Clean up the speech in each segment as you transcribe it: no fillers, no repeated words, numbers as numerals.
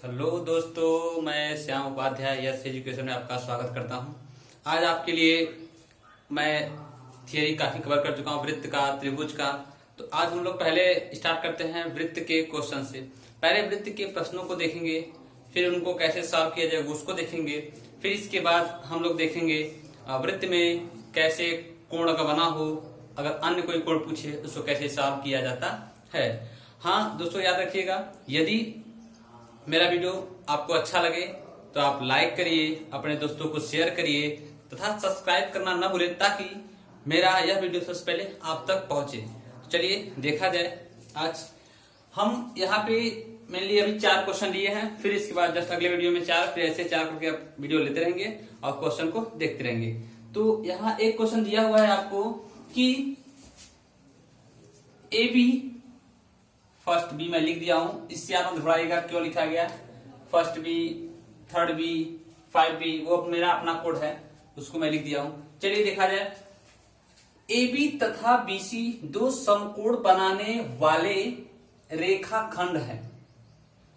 Hello दोस्तों, मैं Shyam Upadhyay yes education में आपका स्वागत करता हूं। आज आपके लिए मैं थियरी काफी कवर कर चुका हूं, वृत्त का, त्रिभुज का। तो आज हम लोग पहले स्टार्ट करते हैं वृत्त के क्वेश्चन से। पहले वृत्त के प्रश्नों को देखेंगे, फिर उनको कैसे सॉल्व किया जाएगा उसको देखेंगे। फिर इसके बाद हम लोग देखेंगे वृत्त में कैसे कोण का बना हो, अगर अन्य कोई कोण पूछे उसको कैसे सॉल्व किया जाता है। हाँ दोस्तों, याद रखिएगा, यदि मेरा वीडियो आपको अच्छा लगे तो आप लाइक करिए, अपने दोस्तों को शेयर करिए तथा सब्सक्राइब करना न भूलें ताकि मेरा यह वीडियो सबसे पहले आप तक पहुंचे। चलिए देखा जाए। आज हम यहाँ पे मेनली अभी 4 क्वेश्चन लिए हैं, फिर इसके बाद जस्ट अगले वीडियो में 4, फिर ऐसे 4 करके आप वीडियो लेते रहेंगे और क्वेश्चन को देखते रहेंगे। तो यहाँ एक क्वेश्चन दिया हुआ है आपको कि ए बी, फर्स्ट बी मैं लिख दिया हूं, इससे आप घबराइएगा क्यों लिखा गया। First B, third B, 5 B, वो मेरा अपना कोड है, उसको मैं लिख दिया हूं। चलिए देखा जाए। ए बी तथा बी सी दो समकोण बनाने वाले रेखाखंड है,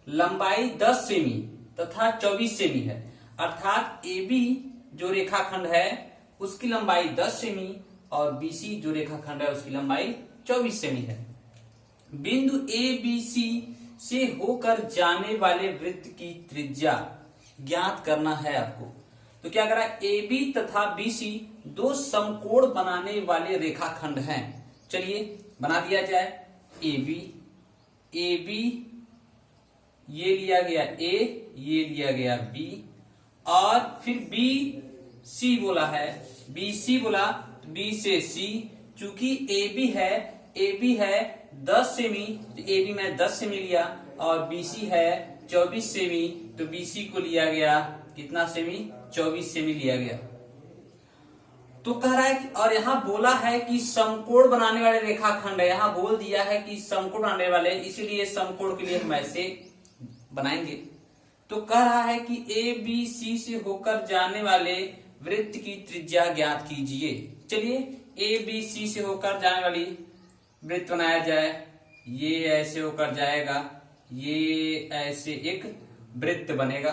लंबाई 10 सेमी तथा 24 सेमी है। अर्थात ए बी जो रेखाखंड है उसकी लंबाई 10 सेमी और बी सी जो रेखाखंड है उसकी लंबाई 24 सेमी है। बिंदु ए बी सी से होकर जाने वाले वृत्त की त्रिज्या ज्ञात करना है आपको। तो क्या करा, ए बी तथा बी सी दो समकोण बनाने वाले रेखाखंड हैं। चलिए बना दिया जाए। ए बी ये लिया गया ए, ये लिया गया बी, और फिर बी सी बोला है, बी सी बोला, बी से सी। चूंकि ए बी है 10 सेमी, तो ए बी में 10 सेमी लिया, और बीसी है 24 सेमी, तो बीसी को लिया गया कितना सेमी, 24 सेमी लिया गया। तो कह रहा है कि, और यहाँ बोला है कि समकोण बनाने वाले रेखाखंड है, यहाँ बोल दिया है कि समकोण बनाने वाले, इसीलिए समकोण के लिए हम ऐसे बनाएंगे। तो कह रहा है कि ए बी सी से होकर जाने वाले वृत्त की त्रिज्या ज्ञात कीजिए। चलिए ए बी सी से होकर जाने वाली वृत्त बनाया जाए। ये ऐसे होकर जाएगा, ये ऐसे एक वृत्त बनेगा।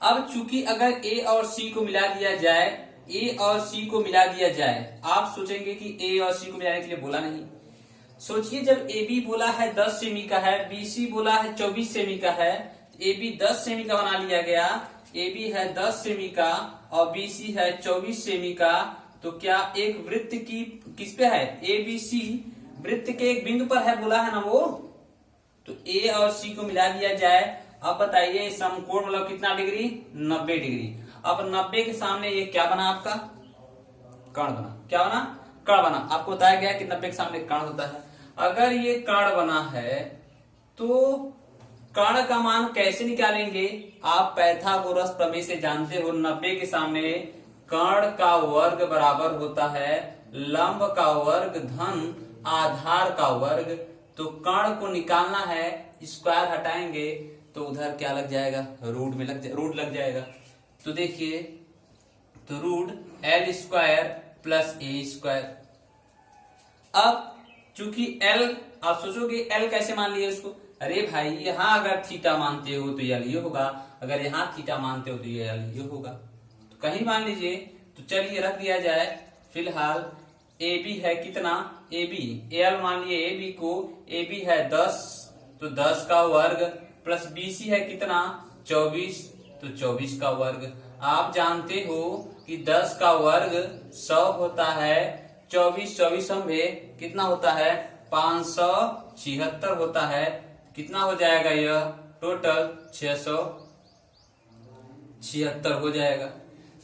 अब चूंकि अगर ए और सी को मिला दिया जाए, ए और सी को मिला दिया जाए, आप सोचेंगे कि ए और सी को मिलाने के लिए बोला नहीं। सोचिए, जब ए बी बोला है 10 सेमी का है, बी सी बोला है 24 सेमी का है, ए बी 10 सेमी का बना लिया गया। ए बी है 10 सेमी का और बी सी है 24 सेमी का। तो क्या एक वृत्त की किस पे है, ए बी सी वृत्त के एक बिंदु पर है बोला है ना वो। तो ए और सी को मिला दिया जाए। अब बताइए समकोण मतलब कितना डिग्री, 90 डिग्री। अब 90 के सामने ये क्या बना, आपका कर्ण बना। क्या बना, कर्ण बना। आपको बताया गया कि 90 के सामने कर्ण होता है। अगर ये कर्ण बना है तो कर्ण का मान कैसे निकालेंगे, आप पाइथागोरस प्रमेय से जानते हो। 90 के सामने कर्ण का वर्ग बराबर होता है लंब का वर्ग धन आधार का वर्ग। तो कर्ण को निकालना है, स्क्वायर हटाएंगे तो उधर क्या लग जाएगा, रूट लग जाएगा। तो देखिए, तो रूट एल स्क्वायर प्लस ए स्क्वायर। अब चूंकि एल, आप सोचोगे एल कैसे मान लिया इसको। अरे भाई, यहां अगर थीटा मानते हो तो ये होगा, अगर यहां थीटा मानते हो तो ये होगा। तो कहीं मान लीजिए। तो चलिए रख दिया जाए। फिलहाल ए बी है कितना, ए बी एल मान लिए, ए बी को, ए बी है 10, तो 10 का वर्ग, प्लस बी सी है कितना 24, तो 24 का वर्ग। आप जानते हो कि 10 का वर्ग 100 होता है, 24 में कितना होता है 576 होता है। कितना हो जाएगा यह टोटल 676 हो जाएगा।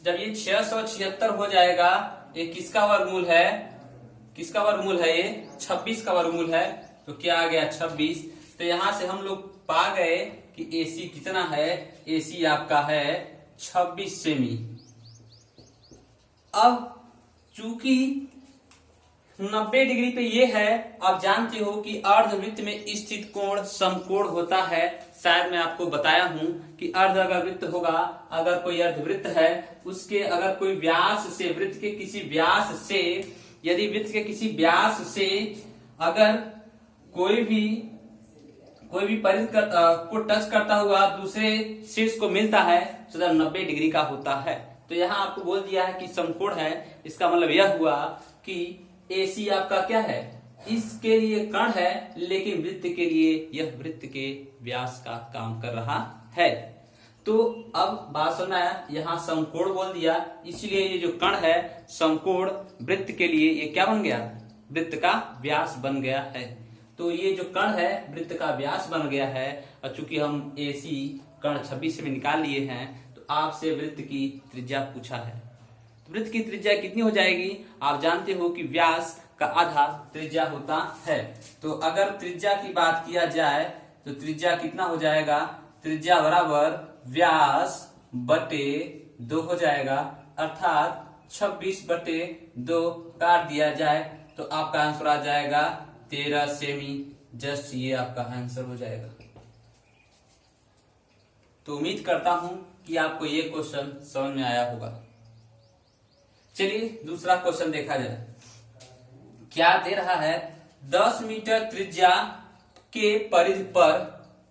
जब ये 676 हो जाएगा, ये किसका वर्गमूल है, किसका वर्गमूल है, ये 26 का वर्गमूल है। तो क्या आ गया 26। तो यहां से हम लोग पा गए कि एसी कितना है, एसी आपका है 26 सेमी। अब चूंकि 90 डिग्री पे ये है, आप जानते हो कि अर्धवृत्त में स्थित कोण समकोण होता है। शायद मैं आपको बताया हूं कि अर्धवृत्त होगा, अगर कोई अर्धवृत्त है उसके अगर कोई व्यास से, वृत्त के किसी व्यास से, यदि वृत्त के किसी व्यास से अगर कोई भी कोई भी परिध को टच करता हुआ दूसरे शीर्ष को मिलता है तो 90 डिग्री का होता है। तो यहाँ आपको बोल दिया है कि समकोण है, इसका मतलब यह हुआ कि AC आपका क्या है, इसके लिए कर्ण है, लेकिन वृत्त के लिए यह वृत्त के व्यास का काम कर रहा है। तो अब बात समझ में आया, यहाँ समकोण बोल दिया, इसलिए ये जो कर्ण है समकोण वृत्त के लिए ये क्या बन गया, वृत्त का व्यास बन गया है। तो ये जो कर्ण है वृत्त का व्यास बन गया है, और चूंकि हम AC कर्ण 26 में निकाल लिए हैं तो आपसे वृत्त की त्रिज्या पूछा है। तो वृत्त की त्रिज्या कितनी हो जाएगी, आप जानते हो कि व्यास का आधा त्रिज्या होता है। तो अगर त्रिज्या की बात किया जाए तो त्रिज्या कितना हो जाएगा, त्रिज्या बराबर व्यास बटे 2 हो जाएगा, अर्थात 26 बटे 2 काट दिया जाए तो आपका आंसर आ जाएगा 13 सेमी। जस्ट ये आपका आंसर हो जाएगा। तो उम्मीद करता हूं कि आपको ये क्वेश्चन समझ में आया होगा। चलिए दूसरा क्वेश्चन देखा जाए। क्या दे रहा है, 10 मीटर त्रिज्या के परिधि पर,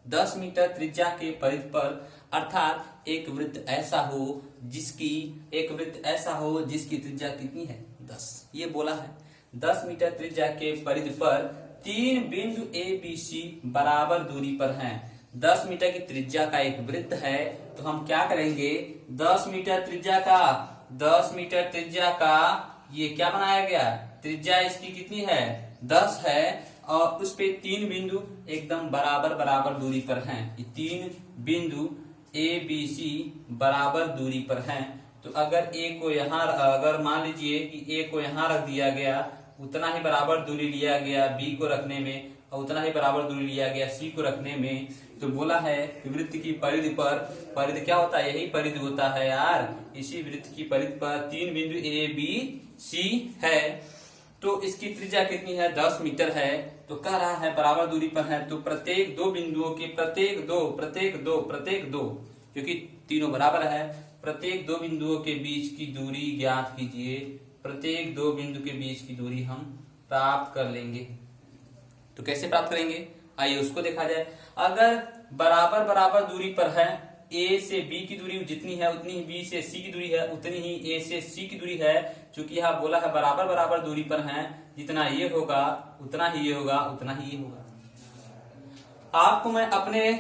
10 मीटर त्रिज्या के परिधि पर, अर्थात एक वृत्त ऐसा हो जिसकी त्रिज्या कितनी है, 10। ये बोला है 10 मीटर त्रिज्या के परिधि पर 3 बिंदु ABC बराबर दूरी पर हैं। 10 मीटर की त्रिज्या का एक वृत्त है, तो हम क्या करेंगे, 10 मीटर त्रिज्या का ये क्या बनाया गया, त्रिज्या इसकी कितनी है, 10 है, और उस पे 3 बिंदु एकदम बराबर दूरी पर हैं। ये 3 बिंदु ABC बराबर दूरी पर हैं। तो अगर A को यहाँ, अगर मान लीजिए कि A को यहाँ रख दिया गया, उतना ही बराबर दूरी लिया गया B को रखने में, और उतना ही बराबर दूरी लिया गया C को रखने में, तो बोला है कि वृत्त की परिधि पर, परिधि क्या होता है, यही परिधि होता है यार, इसी वृत्त की परिधि पर 3 बिंदु ABC है। तो इसकी त्रिज्या कितनी है, 10 मीटर है। तो कह रहा है बराबर दूरी पर है, तो प्रत्येक 2 बिंदुओं के प्रत्येक दो, क्योंकि तीनों बराबर है, प्रत्येक 2 बिंदुओं के बीच की दूरी ज्ञात कीजिए। प्रत्येक 2 बिंदु के बीच की दूरी हम प्राप्त कर लेंगे। तो कैसे प्राप्त करेंगे, आइए उसको देखा जाए। अगर बराबर दूरी पर है, A से B की दूरी जितनी है उतनी ही B से C की दूरी है, उतनी ही A से C की दूरी है। चूंकि यहाँ बोला है बराबर दूरी पर है, जितना ये होगा उतना ही ये होगा, उतना ही ये होगा। आपको मैं अपने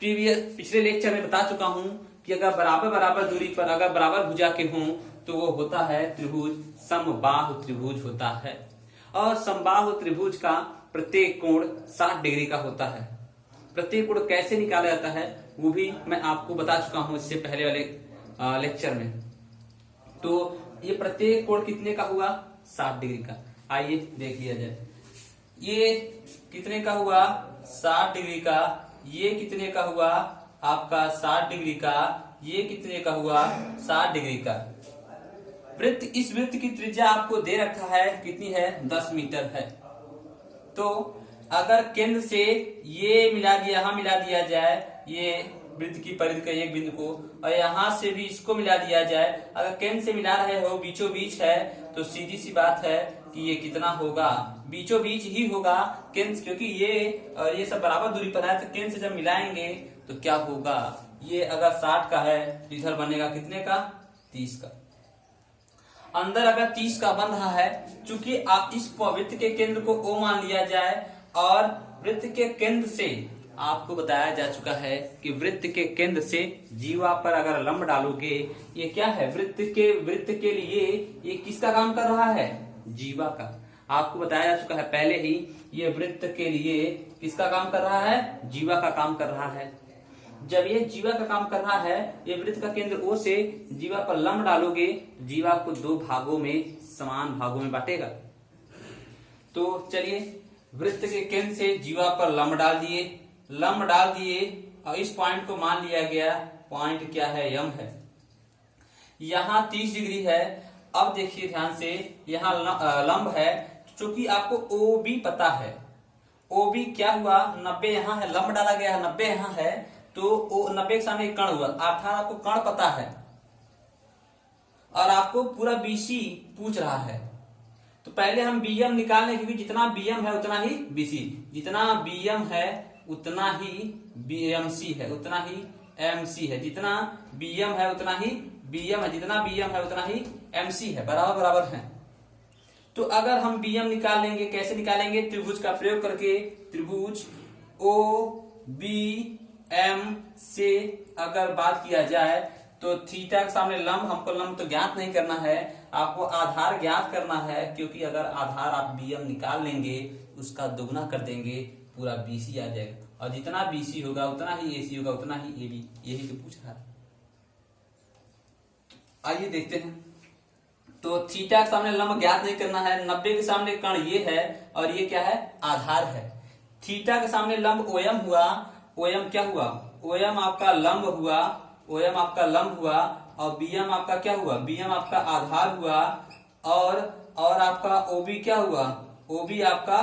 पिछले लेक्चर में बता चुका हूं कि अगर बराबर दूरी पर अगर बराबर भुजा के हों तो वो होता है त्रिभुज, समबाहु त्रिभुज होता है। और समबाहु त्रिभुज का प्रत्येक कोण 60 डिग्री का होता है। प्रत्येक कोण कैसे निकाला जाता है वो भी मैं आपको बता चुका हूं इससे पहले वाले लेक्चर में। तो ये प्रत्येक कोण कितने का हुआ, 60 डिग्री का। आइए देख लिया जाए, ये कितने का हुआ, 60 डिग्री का। ये कितने का हुआ आपका, 60 डिग्री का। ये कितने का हुआ, 60 डिग्री का। वृत्त, इस वृत्त की त्रिज्या आपको दे रखा है, कितनी है, 10 मीटर है। तो अगर केंद्र से ये मिला दिया, यहां मिला दिया जाए, ये वृत्त की परिधि का एक बिंदु को, और यहां से भी इसको मिला दिया जाए, अगर केंद्र से मिला रहे हो, बीचों बीच है, तो सीधी सी बात है कि ये कितना होगा, बीचों बीच ही होगा केंद्र, क्योंकि ये और ये सब बराबर दूरी पर है। तो केंद्र से जब मिलाएंगे तो क्या होगा, ये अगर 60 का है तो इधर बनेगा कितने का, 30 का। अंदर अगर 30 का बन रहा है, चूंकि आप इस वृत्त के केंद्र को O मान लिया जाए, और वृत्त के केंद्र से आपको बताया जा चुका है कि वृत्त के केंद्र से जीवा पर अगर लंब डालोगे, ये क्या है, वृत्त के लिए ये किसका काम कर रहा है, जीवा का। आपको बताया जा चुका है पहले ही, ये वृत्त के लिए किसका काम कर रहा है, जीवा का काम कर रहा है। जब ये जीवा का काम कर रहा है, ये वृत्त का केंद्र O से जीवा पर लंब डालोगे, जीवा को 2 भागों में, समान भागों में बांटेगा। तो चलिए, वृत्त के केंद्र से जीवा पर लंब डाल दिए, और इस पॉइंट को मान लिया गया, पॉइंट क्या है, M है। यहाँ 30 डिग्री है। अब देखिए ध्यान से, यहाँ लंब है, चूंकि आपको OB पता है, OB क्या हुआ, 90 यहाँ है, लंब डाला गया है, 90 यहाँ है, तो 90 के सामने एक कर्ण हुआ, अर्थात आपको कर्ण पता है, और आपको पूरा BC पूछ रहा है। तो पहले हम BM निकाल लें, क्योंकि जितना BM है उतना ही BC, जितना BM है उतना ही बीएमसी है, उतना ही एमसी है। जितना बीएम है उतना ही बीएम है, जितना बीएम है उतना ही एमसी है, बराबर बराबर है। तो अगर हम बीएम निकाल लेंगे, कैसे निकालेंगे? त्रिभुज का प्रयोग करके। त्रिभुज ओ बी एम से अगर बात किया जाए तो थीटा के सामने लंब, हमको लंब तो ज्ञात नहीं करना है, आपको आधार ज्ञात करना है। क्योंकि अगर आधार आप बीएम निकाल लेंगे, उसका दोगुना कर देंगे, पूरा बीसी आ जाएगा, और जितना बीसी होगा उतना ही एसी होगा, उतना ही एबी। यही तो पूछ रहा है। आइए देखते हैं। तो थीटा के सामने लंब ज्ञात नहीं करना है, 90 के सामने कर्ण ये है, और ये क्या है? आधार है। थीटा के सामने लंब ओएम हुआ, ओएम क्या हुआ? ओएम आपका लंब हुआ, ओएम आपका लंब हुआ, और बीएम आपका क्या हुआ? बीएम आपका आधार हुआ, और आपका ओबी क्या हुआ? ओबी आपका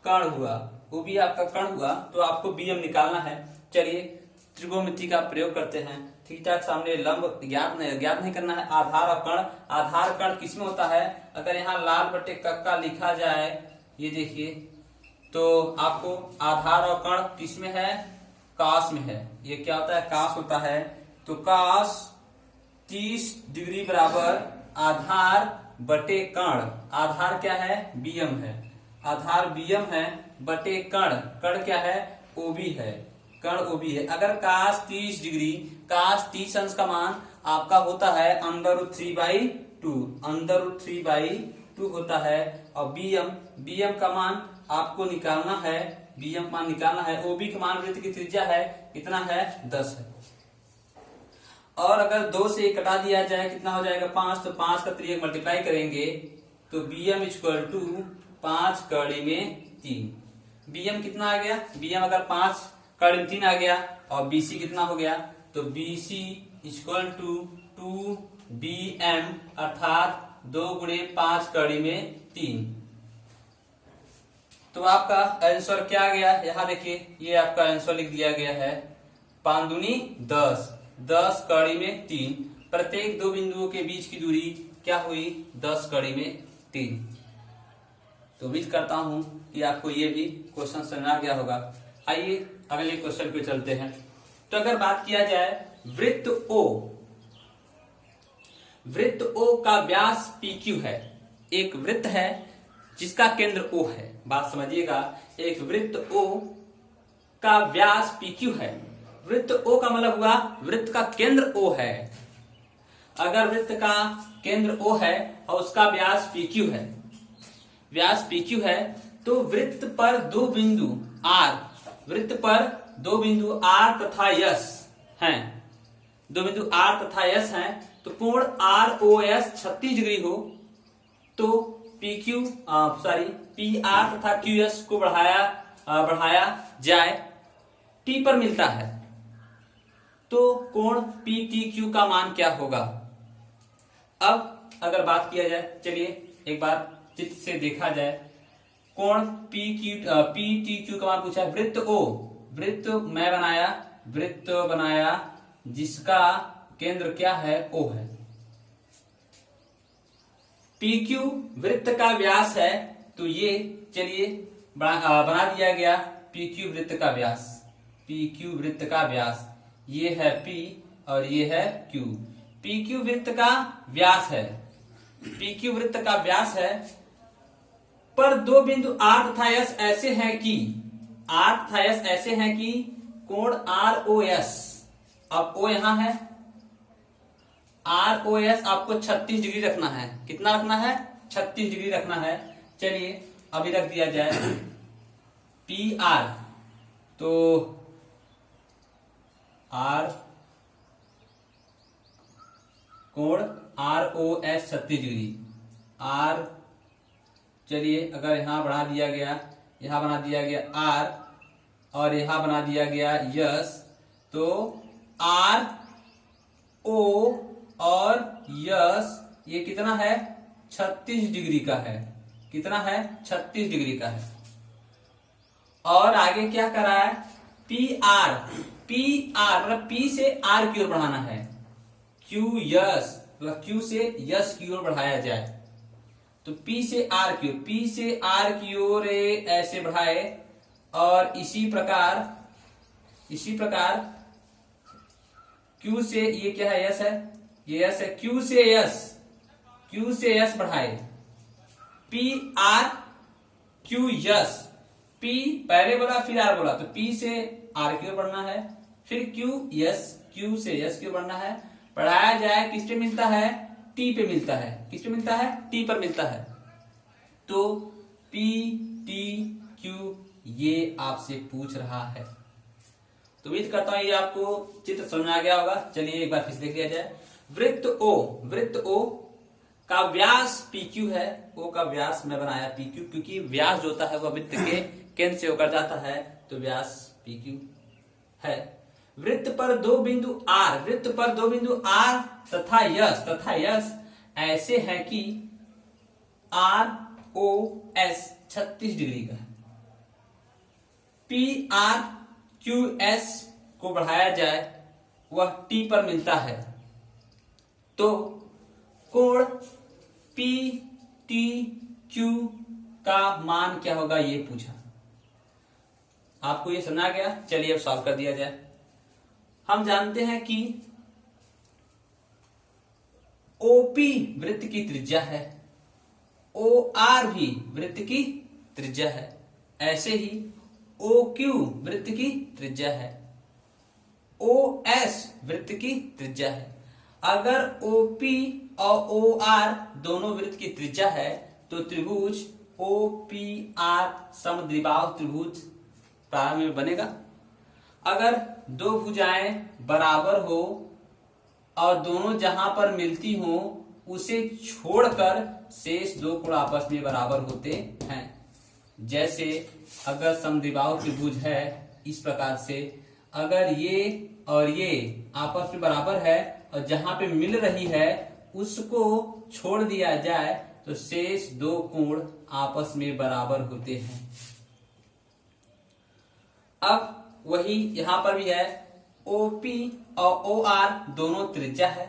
कर्ण हुआ, ओबी आपका कर्ण हुआ। तो आपको बीएम निकालना है। चलिए त्रिकोणमिति का प्रयोग करते हैं। थीटा के सामने लंब ज्ञात नहीं करना है, आधार और कर्ण। आधार कर्ण किसमें होता है? अगर यहाँ लाल बटे कक्का लिखा जाए, ये देखिए, तो आपको आधार और कर्ण किसमें है? काश में है। ये क्या होता है? काश होता है। तो काश 30 डिग्री बराबर आधार बटे कर्ण। आधार क्या है? बीएम है। आधार बीएम है बटे कर्ण, कर्ण क्या है? ओबी है, कर्ण ओबी है। अगर काश 30 डिग्री, काश 30 अंश का मान आपका होता है √3/2, √3/2 होता है। और बीएम का मान आपको निकालना है, बीएम मान निकालना है। ओबी का मान, वृत्त की त्रिज्या है कितना है? 10 है। और अगर 2 से कटा दिया जाए कितना हो जाएगा? 5। तो 5 का 3 मल्टीप्लाई करेंगे तो बीएम इक्वल टू 5 कड़ी में 3। बीएम कितना आ गया? बीएम अगर 5 कड़ी में 3 आ गया, और बीसी कितना हो गया? तो बीसी इक्वल टू 2BM, अर्थात 2 × 5 कड़ी में 3। तो आपका आंसर क्या आ गया? यहाँ देखिए, ये आपका आंसर लिख दिया गया है 5 दूनी 10, 10 कड़ी में 3। प्रत्येक दो बिंदुओं के बीच की दूरी क्या हुई? 10 कड़ी में 3। तो उम्मीद करता हूं कि आपको ये भी क्वेश्चन समझ आ गया होगा। आइए अगले क्वेश्चन पे चलते हैं। तो अगर बात किया जाए वृत्त ओ, वृत्त ओ का व्यास PQ है। एक वृत्त है जिसका केंद्र O है। बात समझिएगा, एक वृत्त O का व्यास PQ है। वृत्त O का मतलब हुआ वृत्त का केंद्र O है। अगर वृत्त का केंद्र O है और उसका व्यास PQ है, व्यास PQ है, तो वृत्त पर दो बिंदु R, वृत्त पर दो बिंदु R तथा S हैं, दो बिंदु R तथा S हैं। तो कोण ROS 36 डिग्री हो तो PR तथा QS को बढ़ाया जाए, T पर मिलता है। तो कोण PTQ का मान क्या होगा? अब अगर बात किया जाए, चलिए एक बार चित्र से देखा जाए। कोण PTQ का मान पूछा है। वृत्त O, वृत्त मैं बनाया, वृत्त बनाया जिसका केंद्र क्या है? O है। PQ वृत्त का व्यास है, तो ये चलिए बना दिया गया PQ वृत्त का व्यास। PQ वृत्त का व्यास, ये है P और ये है Q। PQ वृत्त का व्यास है, PQ वृत्त का व्यास है, पर दो बिंदु R तथा S ऐसे हैं कि R तथा S ऐसे हैं कि कोण ROS, अब O यहां है, ROS आपको 36 डिग्री रखना है। कितना रखना है? 36 डिग्री रखना है। चलिए अभी रख दिया जाए PR, तो R कोण ROS 36 डिग्री, R चलिए अगर यहां बढ़ा दिया गया, यहां बना दिया गया R और यहां बना दिया गया S, तो R O और यस ये कितना है? 36 डिग्री का है। कितना है? 36 डिग्री का है। और आगे क्या करा है? PR मतलब P से R की ओर बढ़ाना है। QS मतलब Q से यस की ओर बढ़ाया जाए, तो P से R की ओर, P से R की ओर ऐसे बढ़ाए और इसी प्रकार Q से ये क्या है, यस है, ये यस है, Q से यस बढ़ाए, P R Q yes, P पहले बोला फिर R बोला, तो P से R की ओर बढ़ना है, फिर Q से यस की ओर बढ़ना है, बढ़ाया जाए, किस पे मिलता है, T पे मिलता है, किस पे मिलता है, T पर मिलता है, तो P T Q ये आपसे पूछ रहा है। तो उम्मीद करता हूं ये आपको चित्र समझ में आ गया होगा। चलिए एक बार फिर से देख लिया जाए। वृत्त O का व्यास PQ है, O का व्यास मैं बनाया PQ, क्योंकि व्यास जो होता है वह वृत्त के केंद्र से होकर जाता है, तो व्यास PQ है। वृत्त पर दो बिंदु R तथा यस ऐसे है कि ROS 36 डिग्री का है। PRQS को बढ़ाया जाए, वह T पर मिलता है, तो कोण PTQ का मान क्या होगा ये पूछा। आपको ये समझ आ गया। चलिए अब सॉल्व कर दिया जाए। हम जानते हैं कि OP वृत्त की त्रिज्या है, OR भी वृत्त की त्रिज्या है, ऐसे ही OQ वृत्त की त्रिज्या है, OS वृत्त की त्रिज्या है। अगर OP और OR दोनों वृत्त की त्रिज्या है, तो त्रिभुज OPR समद्विबाहु त्रिभुज प्रारंभ में बनेगा। अगर दो भुजाएं बराबर हो और दोनों जहां पर मिलती हो उसे छोड़कर शेष दो कोण आपस में बराबर होते हैं। जैसे अगर समद्विबाहु त्रिभुज है इस प्रकार से, अगर ये और ये आपस में बराबर है और जहां पे मिल रही है उसको छोड़ दिया जाए तो शेष दो कोण आपस में बराबर होते हैं। अब वही यहां पर भी है, OP और OR दोनों त्रिज्या है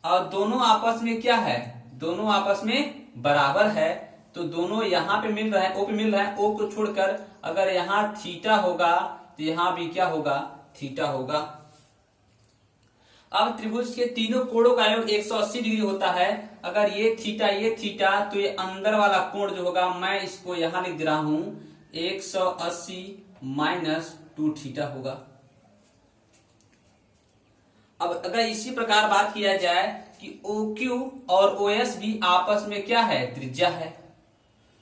और दोनों आपस में क्या है, दोनों आपस में बराबर है, तो दोनों यहां पे मिल रहे हैं, O पे मिल रहा है, O को छोड़कर अगर यहां थीटा होगा तो यहां भी क्या होगा, थीटा होगा। अब त्रिभुज के तीनों कोणों का योग 180 डिग्री होता है। अगर ये थीटा तो ये अंदर वाला कोण जो होगा, मैं इसको यहां लिख दे रहा हूं 180 माइनस 2 थीटा होगा। अब अगर इसी प्रकार बात किया जाए कि OQ और OS भी आपस में क्या है, त्रिज्या है।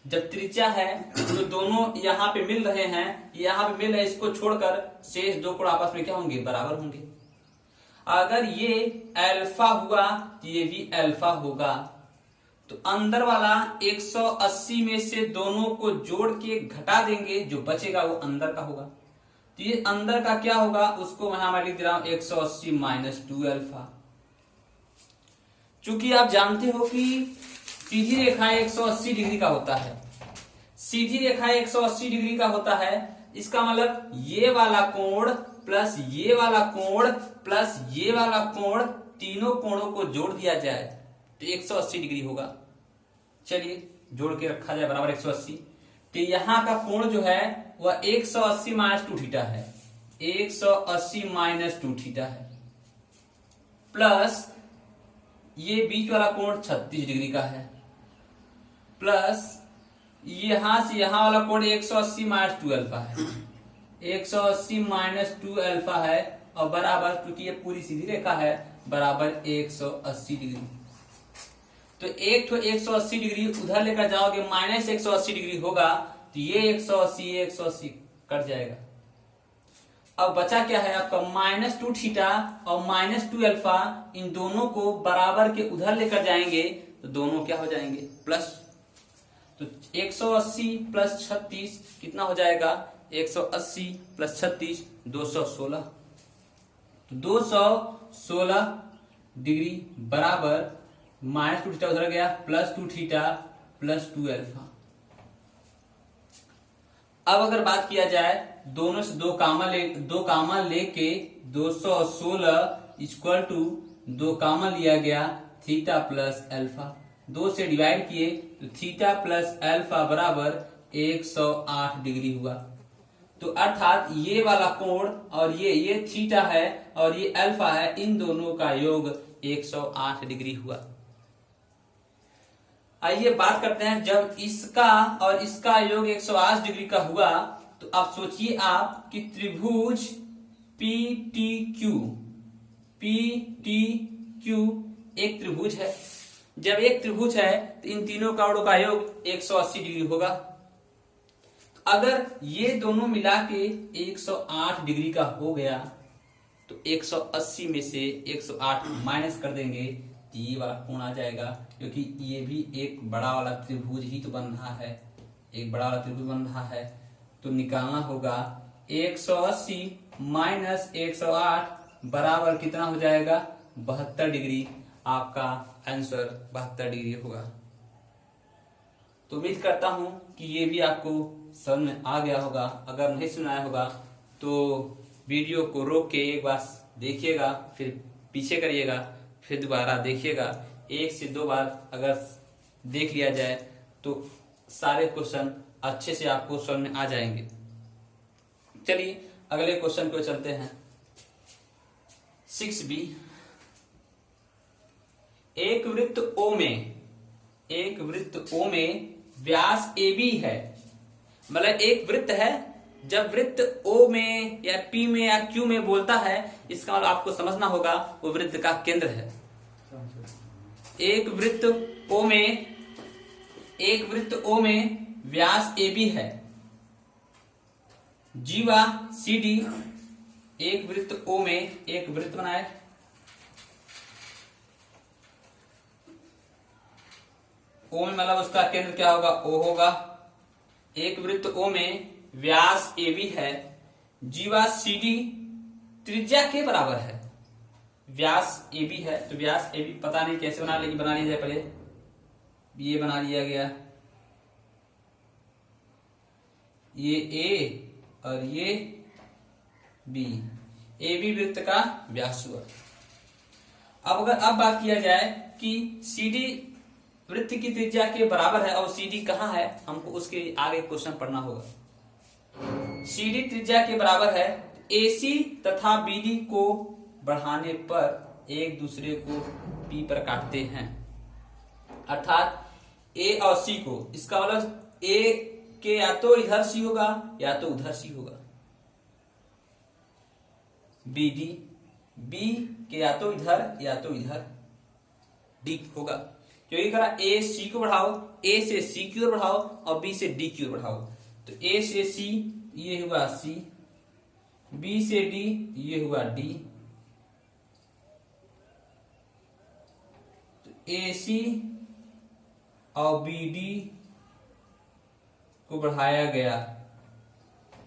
जब त्रिज्या है तो दोनों यहां पे मिल रहे हैं, यहां पे मिल रहे, इसको छोड़कर शेष दो कोण आपस में क्या होंगे, बराबर होंगे। अगर ये अल्फा हुआ तो ये भी अल्फा होगा, तो अंदर वाला 180 में से दोनों को जोड़ के घटा देंगे, जो बचेगा वो अंदर का होगा। तो ये अंदर का क्या होगा, उसको मैं लिख दे रहा हूं 180 माइनस 2 अल्फा। चूंकि आप जानते हो कि सीधी रेखा 180 डिग्री का होता है, सीधी रेखा 180 डिग्री का होता है, इसका मतलब ये वाला कोण प्लस ये वाला कोण प्लस ये वाला कोण, तीनों कोणों को जोड़ दिया जाए तो 180 डिग्री होगा। चलिए जोड़ के रखा जाए बराबर 180, तो यहां का कोण जो है वह 180 माइनस 2 थीटा है, 180 माइनस 2 थीटा है, प्लस ये बीच वाला कोण 36 डिग्री का है, प्लस यहां से यहां वाला कोण 180 माइनस 2 अल्फा है, 180 माइनस 2 अल्फा है, और बराबर, क्योंकि ये पूरी सीधी रेखा है, बराबर 180 डिग्री। तो एक तो 180 डिग्री उधर लेकर जाओगे माइनस 180 डिग्री होगा, तो ये 180 कट जाएगा। अब बचा क्या है आपका, माइनस 2 थीटा और माइनस 2 अल्फा, इन दोनों को बराबर के उधर लेकर जाएंगे तो दोनों क्या हो जाएंगे, प्लस। तो 180 प्लस 36 कितना हो जाएगा, 180 प्लस 36 216, तो 216 डिग्री बराबर माइनस 2 थीटा उधर गया, प्लस 2 थीटा प्लस 2 अल्फा। अब अगर बात किया जाए दोनों से दो कामन लेके 216 इक्वल टू 2 कामन लिया गया, थीटा प्लस अल्फा, 2 से डिवाइड किए तो थीटा प्लस अल्फा बराबर 108 डिग्री हुआ। तो अर्थात ये वाला कोण और ये थीटा है और ये अल्फा है, इन दोनों का योग 108 डिग्री हुआ। आइए बात करते हैं, जब इसका और इसका योग 108 डिग्री का हुआ तो अब सोचिए आप कि त्रिभुज PTQ एक त्रिभुज है। जब एक त्रिभुज है तो इन तीनों कोणों का योग 180 डिग्री होगा। अगर ये दोनों मिला के 108 डिग्री का हो गया तो 180 में से 108 माइनस कर देंगे तो ये वाला कोण आ जाएगा, क्योंकि ये भी एक बड़ा वाला त्रिभुज ही तो बन रहा है, एक बड़ा वाला त्रिभुज बन रहा है। तो निकालना होगा 180 माइनस 108 बराबर कितना हो जाएगा, 72 डिग्री। आपका आंसर 72 डिग्री होगा। तो उम्मीद करता हूं कि ये भी आपको समझ में आ गया होगा। अगर नहीं सुनाया होगा तो वीडियो को रोक के एक बार देखिएगा, फिर पीछे करिएगा, फिर दोबारा देखिएगा। 1 से 2 बार अगर देख लिया जाए तो सारे क्वेश्चन अच्छे से आपको समझ में आ जाएंगे। चलिए अगले क्वेश्चन को चलते हैं। 6B, एक वृत्त O में व्यास AB है। मतलब एक वृत्त है, जब वृत्त O में या P में या Q में बोलता है, इसका मतलब आपको समझना होगा वो वृत्त का केंद्र है। एक वृत्त O में व्यास AB है, जीवा CD। एक वृत्त O में एक वृत्त बनाए, O में मतलब उसका केंद्र क्या होगा, O होगा। एक वृत्त O में व्यास AB है, जीवा CD त्रिज्या के बराबर है। व्यास AB है तो व्यास AB पता नहीं कैसे बना लिया जाए, पहले ये बना लिया गया, ये A और ये B, AB वृत्त का व्यास हुआ। अब बात किया जाए कि CD वृत्त की त्रिज्या के बराबर है और CD कहाँ है, हमको उसके आगे क्वेश्चन पढ़ना होगा। CD त्रिज्या के बराबर है, AC तथा BD को बढ़ाने पर एक दूसरे को P पर काटते हैं। अर्थात A और C को, इसका मतलब A के या तो इधर C होगा या तो उधर C होगा। BD, B के या तो इधर या तो इधर D होगा, क्योंकि करा A C को बढ़ाओ, A से C की ओर बढ़ाओ और B से D की ओर बढ़ाओ। तो A से C ये हुआ C, B से D ये हुआ D। तो AC और BD को बढ़ाया गया,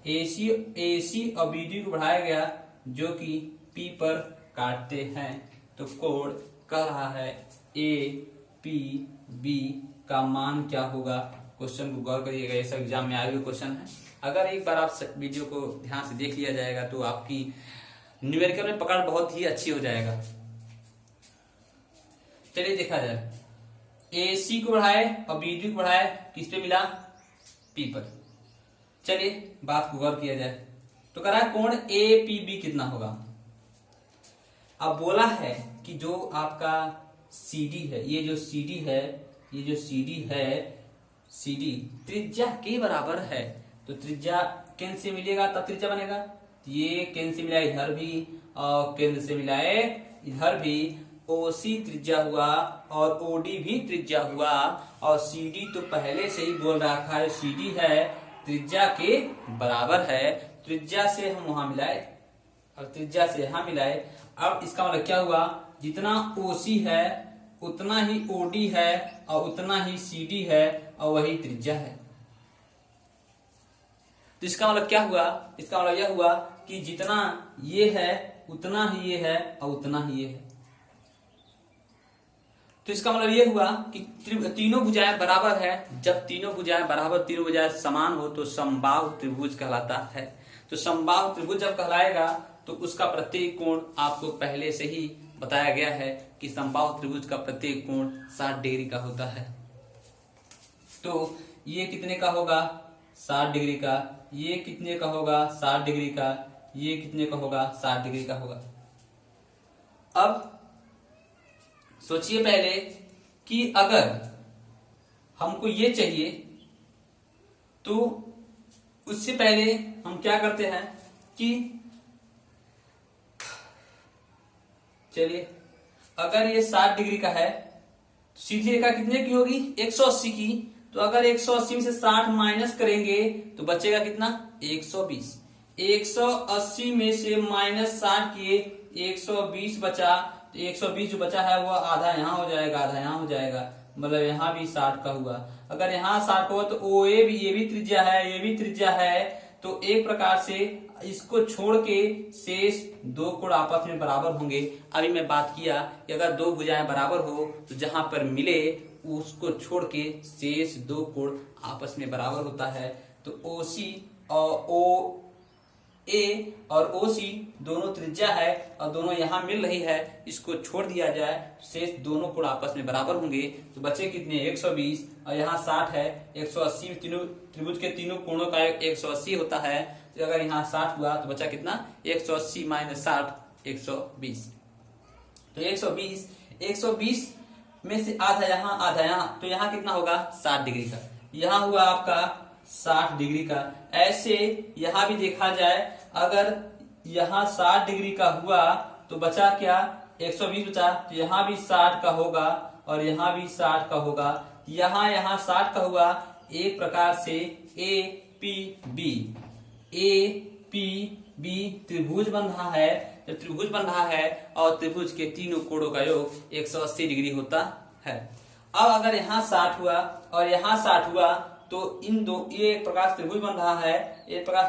AC और BD को बढ़ाया गया जो कि P पर काटते हैं। तो कोण कह रहा है APB का मान क्या होगा। क्वेश्चन को गौर करिएगा, ऐसा एग्जाम में आए हुए क्वेश्चन है। अगर एक बार आप वीडियो को ध्यान से देख लिया जाएगा तो आपकी न्यूमेरिकल में पकड़ बहुत ही अच्छी हो जाएगा। चलिए देखा जाए, AC को बढ़ाए और BD को बढ़ाए, किस पे मिला, P पर। चलिए बात को गौर किया जाए तो कह रहा है कोण APB कितना होगा। अब बोला है कि जो आपका CD है, ये जो CD है, CD त्रिज्या के बराबर है। तो त्रिज्या केंद्र से मिलेगा तब त्रिज्या बनेगा। ये केंद्र से मिला इधर भी और केंद्र से मिलाए इधर भी, OC त्रिज्या हुआ और OD भी त्रिज्या हुआ। और CD तो पहले से ही बोल रखा है CD है त्रिज्या के बराबर है। त्रिज्या से हम वहां मिलाए और त्रिज्या से यहां मिलाए। अब इसका मतलब क्या हुआ, जितना OC है उतना ही OD है और उतना ही CD है और वही त्रिज्या है। तो इसका मतलब क्या हुआ, इसका मतलब यह हुआ कि जितना ये है उतना ही ये है और उतना ही ये है। तो इसका मतलब ये हुआ कि तीनों भुजाएं बराबर है। जब तीनों भुजाएं बराबर, तीनों भुजाएं समान हो तो समबाहु त्रिभुज कहलाता है। तो समबाहु त्रिभुज जब कहलाएगा तो उसका प्रत्येक कोण आपको पहले से ही बताया गया है कि समबाहु त्रिभुज का प्रत्येक कोण 60 डिग्री का होता है। तो ये कितने का होगा, 60 डिग्री का, ये कितने का होगा 60 डिग्री का, ये कितने का होगा 60 डिग्री का होगा। अब सोचिए पहले कि अगर हमको ये चाहिए तो उससे पहले हम क्या करते हैं कि चलिए अगर ये 60 डिग्री का है तो सीधी रेखा कितने की होगी 180 की। तो अगर 180 में से 60 माइनस करेंगे तो बचेगा कितना 120। 180 में से माइनस 60 किए 120 बचा। तो 120 जो बचा है वो आधा यहाँ हो जाएगा, आधा यहाँ हो जाएगा, मतलब यहाँ भी 60 का हुआ। अगर यहाँ 60 का हुआ तो ओ ए भी, ये भी त्रिज्या है, ये भी त्रिज्या है। तो एक प्रकार से इसको छोड़ के शेष दो कोण आपस में बराबर होंगे। अभी मैं बात किया कि अगर दो भुजाएं बराबर हो तो जहां पर मिले उसको छोड़ के शेष दो कोण आपस में बराबर होता है। तो OC और OA और OC दोनों त्रिज्या है और दोनों यहाँ मिल रही है, इसको छोड़ दिया जाए, शेष दोनों कोण आपस में बराबर होंगे। तो बचे कितने 120 और यहाँ 60 है। 180 तीनों त्रिभुज के तीनों कोणों का 180 होता है। तो अगर यहाँ 60 हुआ तो बचा कितना 180 माइनस 60 120। तो 120 में से आधा यहाँ आधा यहाँ, तो यहाँ कितना होगा 60 डिग्री का। यहाँ हुआ आपका 60 डिग्री का। ऐसे यहाँ भी देखा जाए, अगर यहाँ 60 डिग्री का हुआ तो बचा क्या 120 बचा, तो यहाँ भी 60 का होगा और यहाँ भी 60 का होगा। यहाँ 60 का हुआ। एक प्रकार से APB त्रिभुज बन रहा है। जब त्रिभुज बन रहा है और त्रिभुज के तीनों कोणों का योग 180 डिग्री होता है। अब अगर यहाँ 60 हुआ और यहाँ 60 हुआ तो इन दो, ये एक प्रकार से त्रिभुज बन रहा है, एक प्रकार